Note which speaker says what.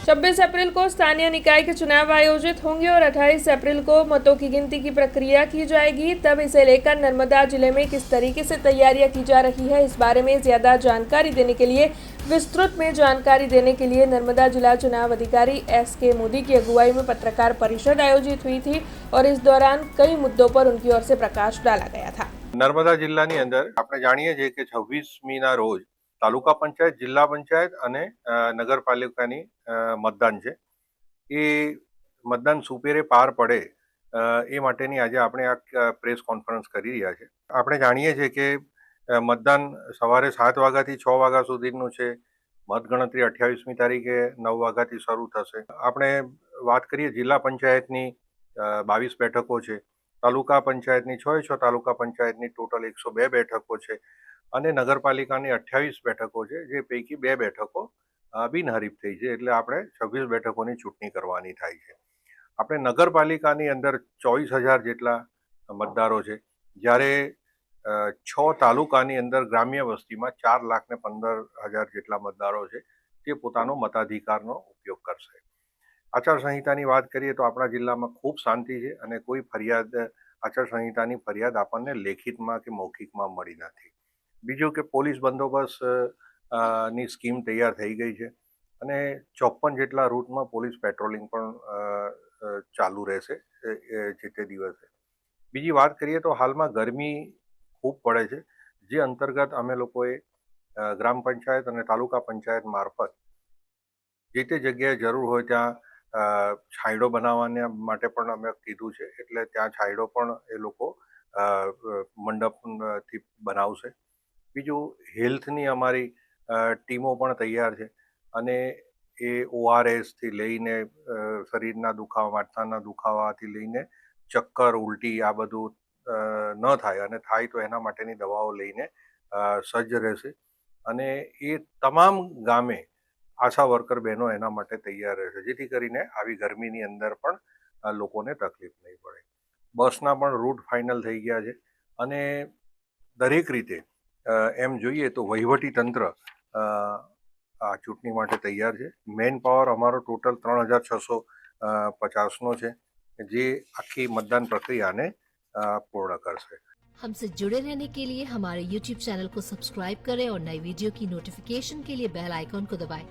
Speaker 1: 26 अप्रैल को स्थानीय निकाय के चुनाव आयोजित होंगे और 28 अप्रैल को मतों की गिनती की प्रक्रिया की जाएगी। तब इसे लेकर नर्मदा जिले में किस तरीके से तैयारियां की जा रही है, इस बारे में ज्यादा जानकारी देने के लिए विस्तृत में जानकारी देने के लिए नर्मदा जिला चुनाव अधिकारी SK मोदी की अगुवाई में पत्रकार परिषद आयोजित हुई थी और इस दौरान कई मुद्दों पर उनकी ओर से प्रकाश डाला गया था।
Speaker 2: नर्मदा जिल्लाની અંદર આપણે જાણીએ છીએ કે 26મીના રોજ તાલુકા પંચાયત, જિલ્લા પંચાયત અને નગરપાલિકાની મતદાન છે. એ મતદાન સુપેરે પાર પડે એ માટેની આજે આપણે આ પ્રેસ કોન્ફરન્સ કરી રહ્યા છે. આપણે જાણીએ છીએ કે મતદાન સવારે 7 વાગ્યાથી 6 વાગ્યા સુધીનું છે. મતગણતરી 28મી તારીખે 9 વાગ્યાથી શરૂ થશે. આપણે વાત કરીએ જિલ્લા પંચાયતની 22 બેઠકો છે. તાલુકા પંચાયતની 6 તાલુકા પંચાયતની ટોટલ 102 બેઠકો છે અને નગરપાલિકાની 28 બેઠકો છે, જે પૈકી 2 બેઠકો બિનહરીફ થઈ છે. એટલે આપણે 26 બેઠકોની ચૂંટણી કરવાની થાય છે. આપણે નગરપાલિકાની અંદર 24,000 જેટલા મતદારો છે, જ્યારે 6 તાલુકાની અંદર ગ્રામ્ય વસ્તીમાં 4,15,000 જેટલા મતદારો છે, તે પોતાનો મતાધિકારનો ઉપયોગ કરશે. આચારસંહિતાની વાત કરીએ તો આપણા જિલ્લામાં ખૂબ શાંતિ છે અને કોઈ ફરિયાદ, આચારસંહિતાની ફરિયાદ આપણને લેખિતમાં કે મૌખિકમાં મળી નથી. બીજું કે પોલીસ બંદોબસ્ત ની સ્કીમ તૈયાર થઈ ગઈ છે અને 54 જેટલા રૂટમાં પોલીસ પેટ્રોલિંગ પણ ચાલુ રહેશે જે તે દિવસે. બીજી વાત કરીએ તો હાલમાં ગરમી ખૂબ પડે છે, જે અંતર્ગત અમે લોકોએ ગ્રામ પંચાયત અને તાલુકા પંચાયત મારફત જે તે જગ્યાએ જરૂર હોય ત્યાં છાંયડો બનાવવાના માટે પણ અમે કીધું છે. એટલે ત્યાં છાંયડો પણ એ લોકો મંડપથી બનાવશે. બીજું, હેલ્થની અમારી ટીમો પણ તૈયાર છે અને એ ORSથી લઈને શરીરના દુખાવા, માથાના દુખાવાથી લઈને ચક્કર, ઉલટી આ બધું ન થાય અને થાય તો એના માટેની દવાઓ લઈને સજ્જ રહેશે. અને એ તમામ ગામે આશા વર્કર બહેનો એના માટે તૈયાર રહેશે, જેથી કરીને આવી ગરમીની અંદર પણ લોકોને તકલીફ નહીં પડે. બસના પણ રૂટ ફાઇનલ થઈ ગયા છે અને દરેક રીતે એમ જોઈએ તો વહીવટી તંત્ર આ ચૂંટણી માટે તૈયાર છે. મેન પાવર અમારો ટોટલ 3,650નો છે, જે આખી મતદાન પ્રક્રિયાને પૂર્ણ કરશે.
Speaker 3: हमसे जुड़े रहने के लिए हमारे YouTube चैनल को सब्सक्राइब करें और नई वीडियो की नोटिफिकेशन के लिए बेल आइकॉन को दबाएं।